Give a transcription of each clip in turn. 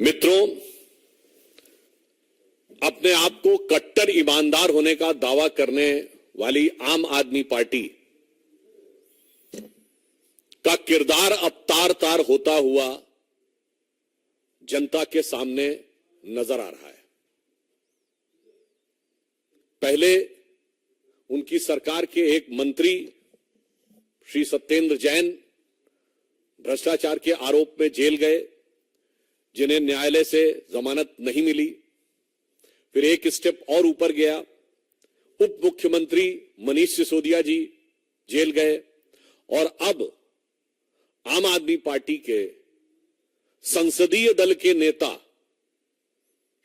मित्रों, अपने आप को कट्टर ईमानदार होने का दावा करने वाली आम आदमी पार्टी का किरदार अब तार तार होता हुआ जनता के सामने नजर आ रहा है। पहले उनकी सरकार के एक मंत्री श्री सत्येंद्र जैन भ्रष्टाचार के आरोप में जेल गए, जिन्हें न्यायालय से जमानत नहीं मिली। फिर एक स्टेप और ऊपर गया, उप मुख्यमंत्री मनीष सिसोदिया जी जेल गए और अब आम आदमी पार्टी के संसदीय दल के नेता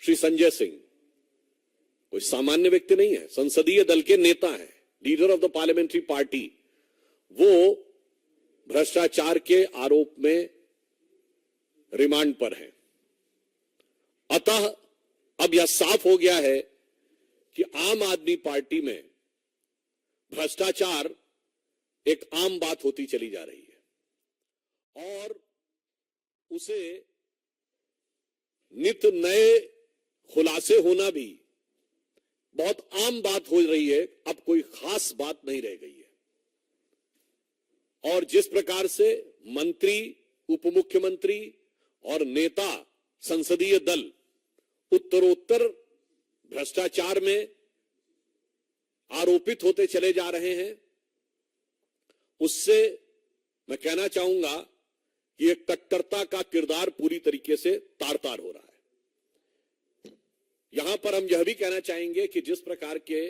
श्री संजय सिंह, कोई सामान्य व्यक्ति नहीं है, संसदीय दल के नेता है, leader of the parliamentary party, वो भ्रष्टाचार के आरोप में रिमांड पर है। अतः अब यह साफ हो गया है कि आम आदमी पार्टी में भ्रष्टाचार एक आम बात होती चली जा रही है और उसे नित नए खुलासे होना भी बहुत आम बात हो रही है। अब कोई खास बात नहीं रह गई है। और जिस प्रकार से मंत्री, उप मुख्यमंत्री और नेता संसदीय दल उत्तरोत्तर भ्रष्टाचार में आरोपित होते चले जा रहे हैं, उससे मैं कहना चाहूंगा कि एक कट्टरता का किरदार पूरी तरीके से तार तार हो रहा है। यहां पर हम यह भी कहना चाहेंगे कि जिस प्रकार के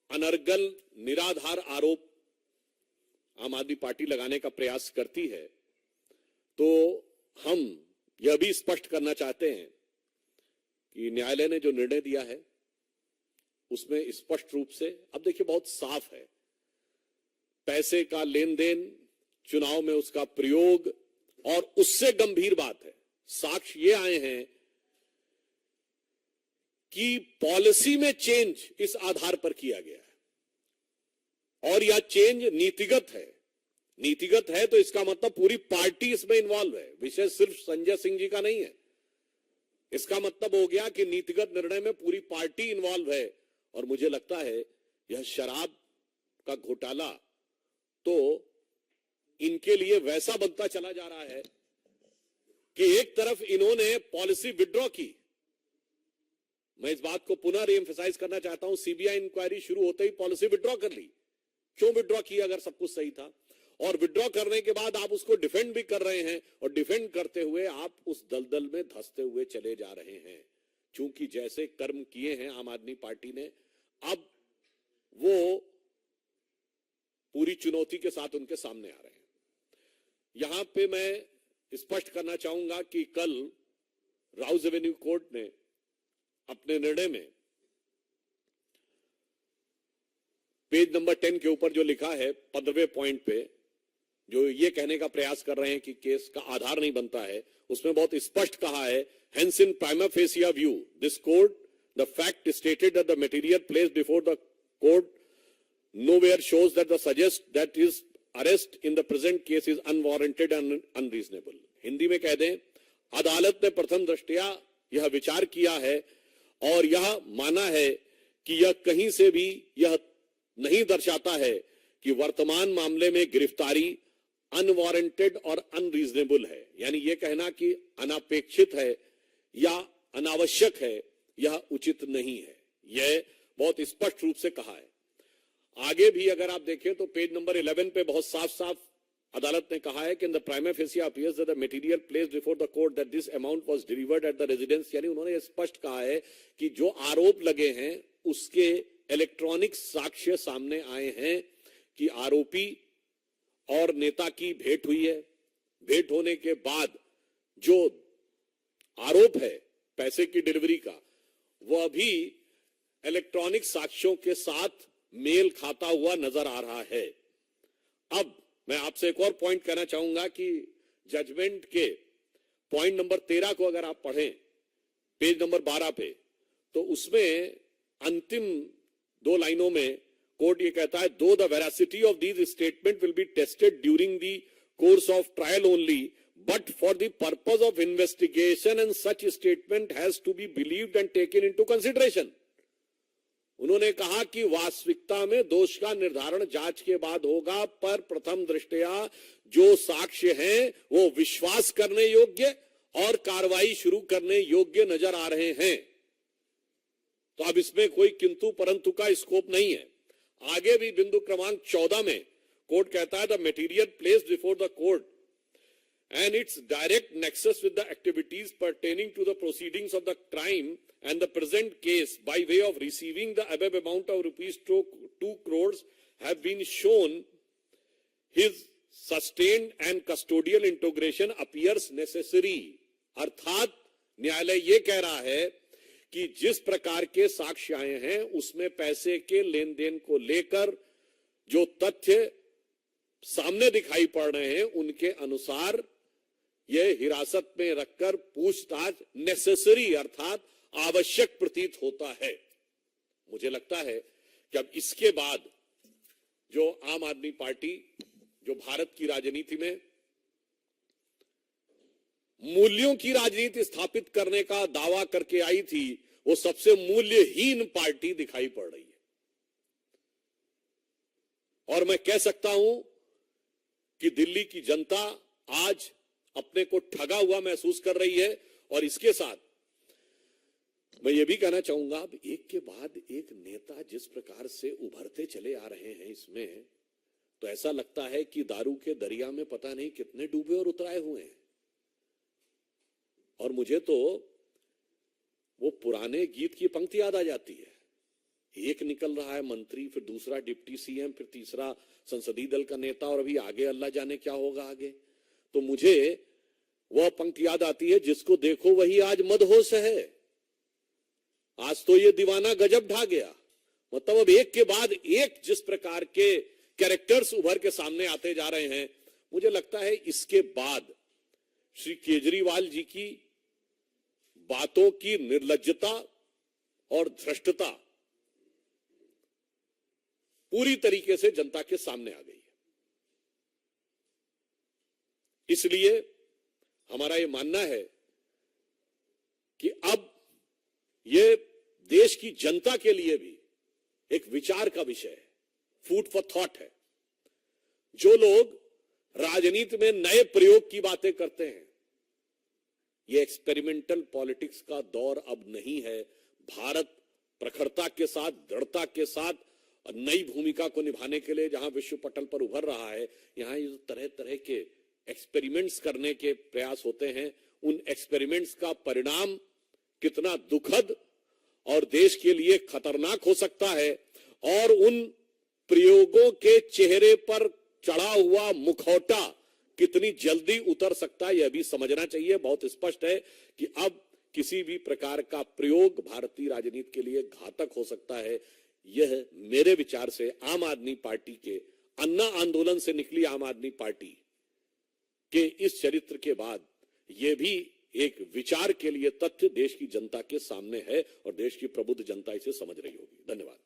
अनर्गल निराधार आरोप आम आदमी पार्टी लगाने का प्रयास करती है, तो हम यह भी स्पष्ट करना चाहते हैं कि न्यायालय ने जो निर्णय दिया है उसमें स्पष्ट रूप से, अब देखिए बहुत साफ है, पैसे का लेन देन, चुनाव में उसका प्रयोग, और उससे गंभीर बात है, साक्ष्य ये आए हैं कि पॉलिसी में चेंज इस आधार पर किया गया है और यह चेंज नीतिगत है। नीतिगत है तो इसका मतलब पूरी पार्टी इसमें इन्वॉल्व है, विषय सिर्फ संजय सिंह जी का नहीं है। इसका मतलब हो गया कि नीतिगत निर्णय में पूरी पार्टी इन्वॉल्व है। और मुझे लगता है यह शराब का घोटाला तो इनके लिए वैसा बनता चला जा रहा है कि एक तरफ इन्होंने पॉलिसी विड्रॉ की। मैं इस बात को पुनः रीएम्फसाइज करना चाहता हूं, सीबीआई इंक्वायरी शुरू होते ही पॉलिसी विड्रॉ कर ली। क्यों विड्रॉ किया अगर सब कुछ सही था? और विड्रॉ करने के बाद आप उसको डिफेंड भी कर रहे हैं और डिफेंड करते हुए आप उस दलदल में धंसते हुए चले जा रहे हैं। क्योंकि जैसे कर्म किए हैं आम आदमी पार्टी ने, अब वो पूरी चुनौती के साथ उनके सामने आ रहे हैं। यहां पे मैं स्पष्ट करना चाहूंगा कि कल राउज एवेन्यू कोर्ट ने अपने निर्णय में पेज नंबर 10 के ऊपर जो लिखा है 15वें पॉइंट पे, जो ये कहने का प्रयास कर रहे हैं कि केस का आधार नहीं बनता है, उसमें बहुत स्पष्ट कहा है, hence in prima fascia view this court the fact stated that the material placed before the court nowhere shows that the suggest that his arrest in the present case is unwarranted and unreasonable। Hindi में कह दें, अदालत ने प्रथम दृष्टया यह विचार किया है और यह माना है कि यह कहीं से भी यह नहीं दर्शाता है कि वर्तमान मामले में गिरफ्तारी अनवारंटेड और अनरीजनेबल है। यानी यह कहना कि अनापेक्षित है या अनावश्यक है, यह उचित नहीं है। यह बहुत स्पष्ट रूप से कहा है। आगे भी अगर आप देखें तो पेज नंबर 11 पे बहुत साफ साफ अदालत ने कहा है कि in the prima fascia appears that the material placed before the court that this amount was delivered at the residence. यानी उन्होंने स्पष्ट कहा है कि जो आरोप लगे हैं उसके इलेक्ट्रॉनिक साक्ष्य सामने आए हैं कि आरोपी और नेता की भेंट हुई है। भेंट होने के बाद जो आरोप है पैसे की डिलीवरी का, वह भी इलेक्ट्रॉनिक साक्ष्यों के साथ मेल खाता हुआ नजर आ रहा है। अब मैं आपसे एक और पॉइंट कहना चाहूंगा कि जजमेंट के पॉइंट नंबर 13 को अगर आप पढ़ें पेज नंबर 12 पे, तो उसमें अंतिम 2 लाइनों में कोर्ट ये कहता है, दो the veracity of these statement will be tested during the course of trial only but for the purpose of investigation and such statement has to be believed and taken into consideration. उन्होंने कहा कि वास्तविकता में दोष का निर्धारण जांच के बाद होगा, पर प्रथम दृष्टया जो साक्ष्य हैं वो विश्वास करने योग्य और कार्रवाई शुरू करने योग्य नजर आ रहे हैं। तो अब इसमें कोई किंतु परंतु का स्कोप नहीं है। आगे भी बिंदु क्रमांक 14 में कोर्ट कहता है the material placed before the court and its direct nexus with the activities pertaining to the proceedings of the crime and the present case by way of receiving the above amount of rupees 2 crores have been shown, his sustained and custodial integration appears necessary. अर्थात न्यायालय ये कह रहा है कि जिस प्रकार के साक्ष्य आए हैं उसमें पैसे के लेन देन को लेकर जो तथ्य सामने दिखाई पड़ रहे हैं उनके अनुसार यह हिरासत में रखकर पूछताछ नेसेसरी अर्थात आवश्यक प्रतीत होता है। मुझे लगता है कि अब इसके बाद जो आम आदमी पार्टी जो भारत की राजनीति में मूल्यों की राजनीति स्थापित करने का दावा करके आई थी, वो सबसे मूल्यहीन पार्टी दिखाई पड़ रही है। और मैं कह सकता हूं कि दिल्ली की जनता आज अपने को ठगा हुआ महसूस कर रही है। और इसके साथ मैं ये भी कहना चाहूंगा, अब एक के बाद एक नेता जिस प्रकार से उभरते चले आ रहे हैं इसमें, तो ऐसा लगता है कि दारू के दरिया में पता नहीं कितने डूबे और उतराए हुए हैं। और मुझे तो वो पुराने गीत की पंक्ति याद आ जाती है, एक निकल रहा है मंत्री, फिर दूसरा डिप्टी सीएम, फिर तीसरा संसदीय दल का नेता, और अभी आगे अल्लाह जाने क्या होगा आगे। तो मुझे वह पंक्ति याद आती है, जिसको देखो वही आज मदहोश है, आज तो ये दीवाना गजब ढा गया। मतलब अब एक के बाद एक जिस प्रकार के कैरेक्टर्स उभर के सामने आते जा रहे हैं, मुझे लगता है इसके बाद श्री केजरीवाल जी की बातों की निर्लज्जता और धृष्टता पूरी तरीके से जनता के सामने आ गई है। इसलिए हमारा यह मानना है कि अब यह देश की जनता के लिए भी एक विचार का विषय है, फूड फॉर थॉट है। जो लोग राजनीति में नए प्रयोग की बातें करते हैं, यह एक्सपेरिमेंटल पॉलिटिक्स का दौर अब नहीं है। भारत प्रखरता के साथ, दृढ़ता के साथ नई भूमिका को निभाने के लिए जहां विश्व पटल पर उभर रहा है, यहां ये तरह तरह के एक्सपेरिमेंट्स करने के प्रयास होते हैं। उन एक्सपेरिमेंट्स का परिणाम कितना दुखद और देश के लिए खतरनाक हो सकता है, और उन प्रयोगों के चेहरे पर चढ़ा हुआ मुखौटा कितनी जल्दी उतर सकता है, यह भी समझना चाहिए। बहुत स्पष्ट है कि अब किसी भी प्रकार का प्रयोग भारतीय राजनीति के लिए घातक हो सकता है। यह मेरे विचार से आम आदमी पार्टी के अन्ना आंदोलन से निकली आम आदमी पार्टी के इस चरित्र के बाद यह भी एक विचार के लिए तथ्य देश की जनता के सामने है, और देश की प्रबुद्ध जनता इसे समझ रही होगी। धन्यवाद।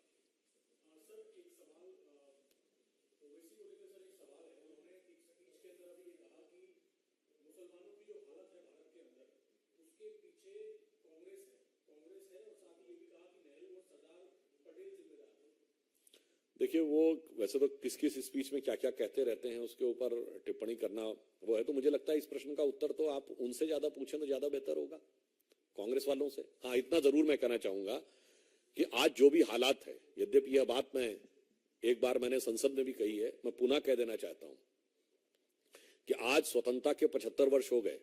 देखिए, वो वैसे तो किस किस स्पीच में क्या क्या कहते रहते हैं उसके ऊपर टिप्पणी करना वो है, तो मुझे लगता है इस प्रश्न का उत्तर तो आप उनसे ज्यादा पूछें तो ज्यादा बेहतर होगा, कांग्रेस वालों से। हाँ, इतना जरूर मैं कहना चाहूंगा कि आज जो भी हालात है, यद्यपि यह बात मैं एक बार मैंने संसद में भी कही है, मैं पुनः कह देना चाहता हूं कि आज स्वतंत्रता के 75 वर्ष हो गए।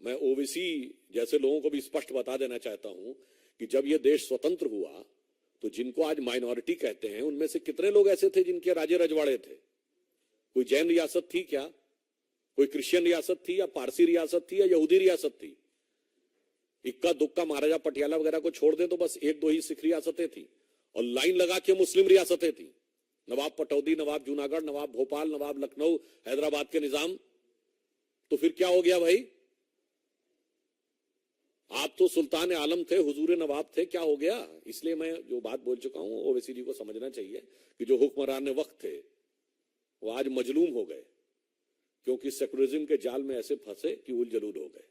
मैं ओबीसी जैसे लोगों को भी स्पष्ट बता देना चाहता हूं कि जब यह देश स्वतंत्र हुआ तो जिनको आज माइनॉरिटी कहते हैं, उनमें से कितने लोग ऐसे थे जिनके राजे रजवाड़े थे? कोई जैन रियासत थी क्या? कोई क्रिश्चियन रियासत थी, या पारसी रियासत थी, या यहूदी रियासत थी? इक्का दुक्का महाराजा पटियाला वगैरह को छोड़ दें तो बस एक दो ही सिख रियासतें थी, और लाइन लगा के मुस्लिम रियासतें थी। नवाब पटौदी, नवाब जूनागढ़, नवाब भोपाल, नवाब लखनऊ, हैदराबाद के निजाम। तो फिर क्या हो गया भाई? आप तो सुल्तान आलम थे, हुजूर नवाब थे, क्या हो गया? इसलिए मैं जो बात बोल चुका हूं, ओवैसी जी को समझना चाहिए कि जो हुक्मरान वक्त थे वो आज मजलूम हो गए। क्योंकि सेकुलरिज्म के जाल में ऐसे फंसे कि उल जलूल हो गए।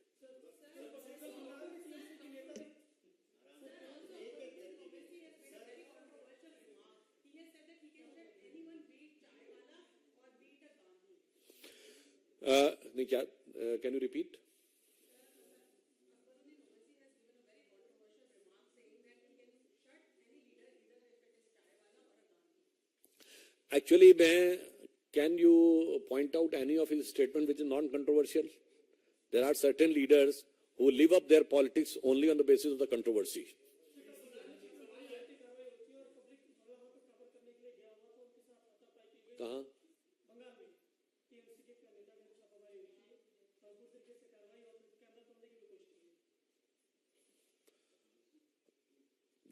नहीं, क्या, can you repeat? Actually, can you point out any of his statement which is non-controversial? There are certain leaders who live up their politics only on the basis of the controversy. कहाँ?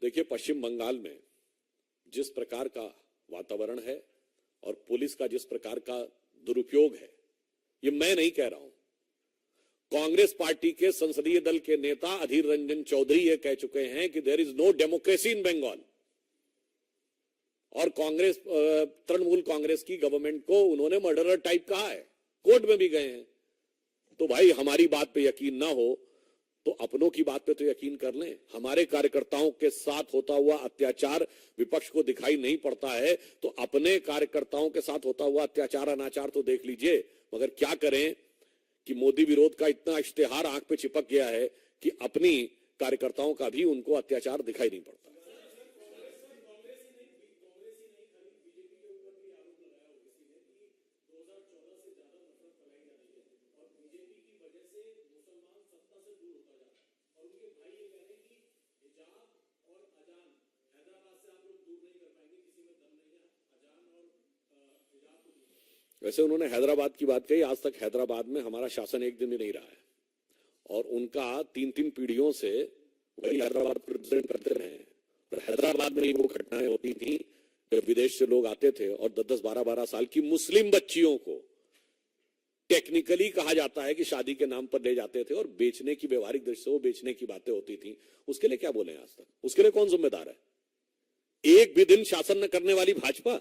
देखिए, पश्चिम बंगाल में जिस प्रकार का वातावरण है और police का जिस प्रकार का दुरुपयोग है, ये मैं नहीं कह रहा हूं, कांग्रेस पार्टी के संसदीय दल के नेता अधीर रंजन चौधरी ये कह चुके हैं कि there is no democracy in Bengal. और कांग्रेस, तृणमूल कांग्रेस की गवर्नमेंट को उन्होंने मर्डरर टाइप कहा है, कोर्ट में भी गए हैं। तो भाई, हमारी बात पे यकीन ना हो तो अपनों की बात पे तो यकीन कर लें। हमारे कार्यकर्ताओं के साथ होता हुआ अत्याचार विपक्ष को दिखाई नहीं पड़ता है, तो अपने कार्यकर्ताओं के साथ होता हुआ अत्याचार अनाचार तो देख लीजिए। मगर क्या करें कि मोदी विरोध का इतना इश्तेहार आंख पे चिपक गया है कि अपनी कार्यकर्ताओं का भी उनको अत्याचार दिखाई नहीं पड़ता। वैसे उन्होंने हैदराबाद की बात कही। आज तक हैदराबाद में हमारा शासन एक दिन भी नहीं रहा है और उनका 3-3 पीढ़ियों से वही हैदराबाद को रिप्रेजेंट करते रहे हैं। और हैदराबाद में वो घटनाएं होती थी जब विदेश से लोग आते थे और 10-10, 12-12 साल की मुस्लिम बच्चियों को टेक्निकली कहा जाता है कि शादी के नाम पर ले जाते थे और बेचने की, व्यवहारिक दृष्टि से वो बेचने की बातें होती थी। उसके लिए क्या बोले आज तक? उसके लिए कौन जिम्मेदार है? एक भी दिन शासन न करने वाली भाजपा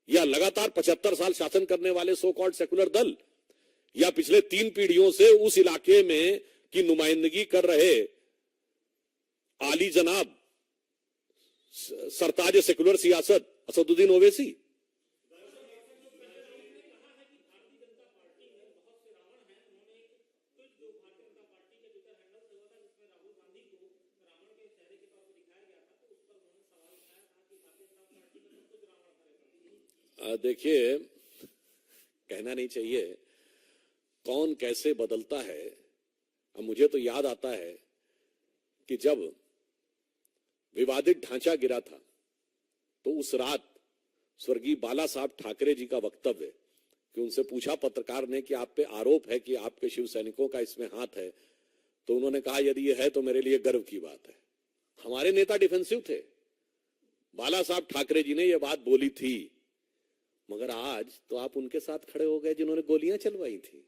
या लगातार 75 साल शासन करने वाले सो कॉल्ड सेकुलर दल या पिछले 3 पीढ़ियों से उस इलाके में की नुमाइंदगी कर रहे आली जनाब सरताज सेकुलर सियासत असदुद्दीन ओवैसी। देखिए, कहना नहीं चाहिए कौन कैसे बदलता है। अब मुझे तो याद आता है कि जब विवादित ढांचा गिरा था तो उस रात स्वर्गीय बाला साहब ठाकरे जी का वक्तव्य कि उनसे पूछा पत्रकार ने कि आप पे आरोप है कि आपके शिव सैनिकों का इसमें हाथ है, तो उन्होंने कहा यदि ये है तो मेरे लिए गर्व की बात है। हमारे नेता डिफेंसिव थे, बाला साहब ठाकरे जी ने यह बात बोली थी, मगर आज तो आप उनके साथ खड़े हो गए जिन्होंने गोलियां चलवाई थी।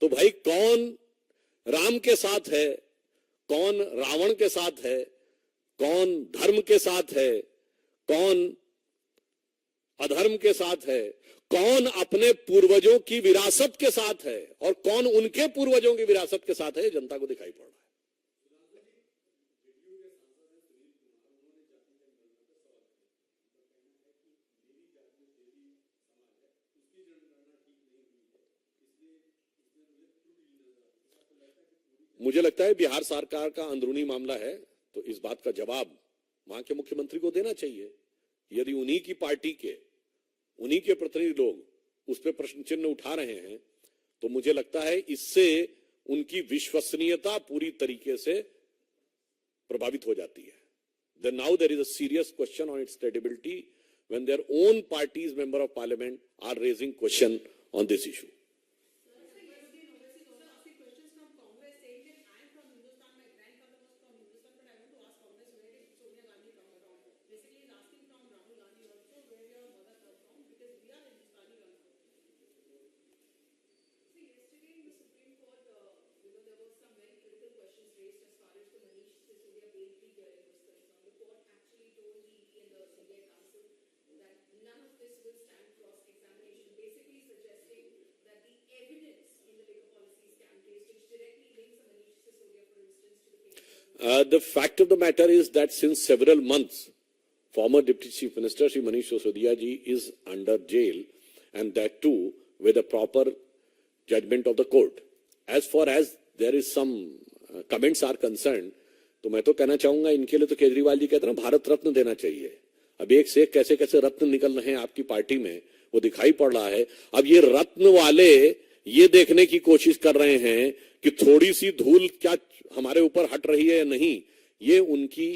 तो भाई, कौन राम के साथ है, कौन रावण के साथ है, कौन धर्म के साथ है, कौन अधर्म के साथ है, कौन अपने पूर्वजों की विरासत के साथ है और कौन उनके पूर्वजों की विरासत के साथ है, जनता को दिखाई पड़ रहा है। मुझे लगता है बिहार सरकार का अंदरूनी मामला है, तो इस बात का जवाब वहां के मुख्यमंत्री को देना चाहिए। यदि उन्हीं की पार्टी के, उन्हीं के प्रतिनिधि लोग उस पर प्रश्न चिन्ह उठा रहे हैं, तो मुझे लगता है इससे उनकी विश्वसनीयता पूरी तरीके से प्रभावित हो जाती है। Then now there is a serious question on its credibility when their own party's member of parliament are raising question on this issue. The fact of the matter is that since several months, former Deputy Chief Minister Shri Manish Sisodia ji is under jail, and that too with a proper judgment of the court. As far as there is some comments are concerned, तो मैं तो कहना चाहूंगा इनके लिए तो केजरीवाल जी कहते हैं ना भारत रत्न देना चाहिए. अब एक से कैसे कैसे रत्न निकल रहे हैं आपकी पार्टी में वो दिखाई पड़ रहा है. अब ये रत्न वाले ये देखने की कोशिश कर रहे हैं कि थोड़ी सी धूल क्या हमारे ऊपर हट रही है या नहीं. ये उनकी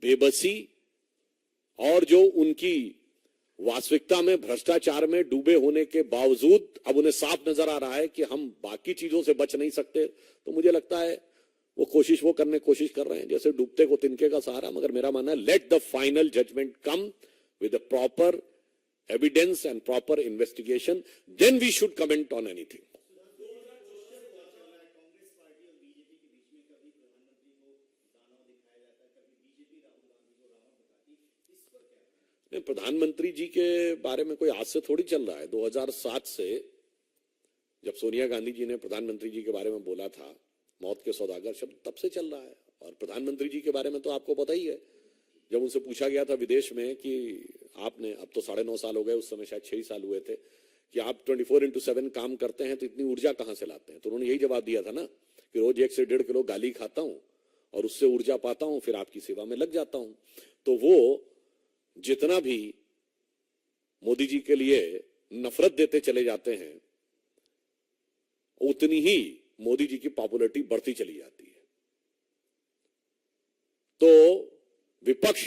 बेबसी और जो उनकी वास्तविकता में भ्रष्टाचार में डूबे होने के बावजूद अब उन्हें साफ नजर आ रहा है कि हम बाकी चीजों से बच नहीं सकते. तो मुझे लगता है वो करने की कोशिश कर रहे हैं जैसे डूबते को तिनके का सहारा. मगर मेरा मानना है let the final judgement come with the proper evidence and proper investigation, then we should comment on anything. प्रधानमंत्री जी के बारे में कोई आज से थोड़ी चल रहा है. 2007 से जब सोनिया गांधी जी ने प्रधानमंत्री जी के बारे में बोला था मौत के सौदागर शब्द, तब से चल रहा है. और प्रधानमंत्री जी के बारे में तो आपको पता ही है, जब उनसे पूछा गया था विदेश में कि आपने, अब तो 9.5 साल हो गए, उस समय शायद 6 साल हुए थे, कि आप 24/7 काम करते हैं तो इतनी ऊर्जा कहां से लाते हैं. तो उन्होंने यही जवाब दिया था ना कि रोज 1 से 1.5 किलो गाली खाता हूं और उससे ऊर्जा पाता हूं, फिर आपकी सेवा में लग जाता हूं. तो वो जितना भी मोदी जी के लिए नफरत देते चले जाते हैं उतनी ही मोदी जी की पॉपुलैरिटी बढ़ती चली जाती है. तो विपक्ष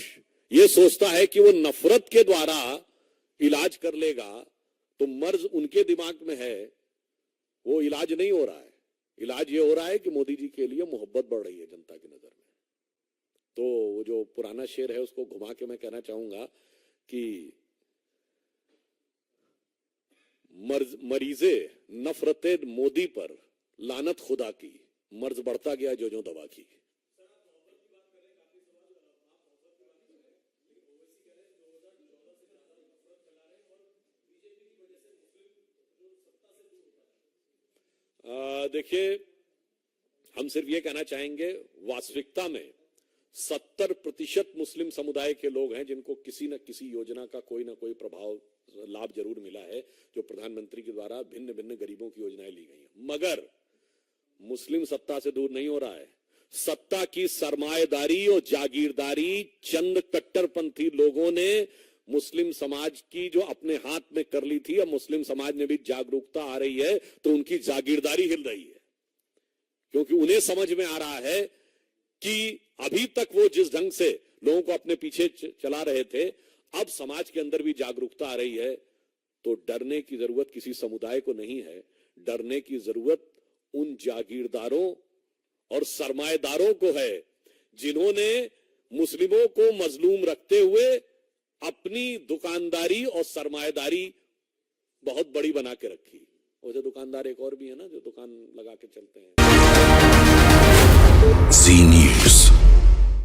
ये सोचता है कि वो नफरत के द्वारा इलाज कर लेगा, तो मर्ज उनके दिमाग में है, वो इलाज नहीं हो रहा है. इलाज ये हो रहा है कि मोदी जी के लिए मोहब्बत बढ़ रही है जनता की नजर में. तो वो जो पुराना शेर है उसको घुमा के मैं कहना चाहूंगा कि मरीजे नफरते मोदी पर लानत खुदा की, मर्ज बढ़ता गया जो जो दवा की. देखिए, हम सिर्फ ये कहना चाहेंगे वास्तविकता में 70% मुस्लिम समुदाय के लोग हैं जिनको किसी न किसी योजना का कोई ना कोई प्रभाव लाभ जरूर मिला है, जो प्रधानमंत्री के द्वारा भिन्न भिन्न गरीबों की योजनाएं ली गई हैं. मगर मुस्लिम सत्ता से दूर नहीं हो रहा है. सत्ता की सरमाएदारी और जागीरदारी चंद कट्टरपंथी लोगों ने मुस्लिम समाज की जो अपने हाथ में कर ली थी, अब मुस्लिम समाज में भी जागरूकता आ रही है तो उनकी जागीरदारी हिल रही है. क्योंकि उन्हें समझ में आ रहा है कि अभी तक वो जिस ढंग से लोगों को अपने पीछे चला रहे थे, अब समाज के अंदर भी जागरूकता आ रही है. तो डरने की जरूरत किसी समुदाय को नहीं है, डरने की जरूरत उन जागीरदारों और सरमाएदारों को है जिन्होंने मुस्लिमों को मजलूम रखते हुए अपनी दुकानदारी और सरमाएदारी बहुत बड़ी बना के रखी. वैसे दुकानदार एक और भी है ना जो दुकान लगा के चलते हैं.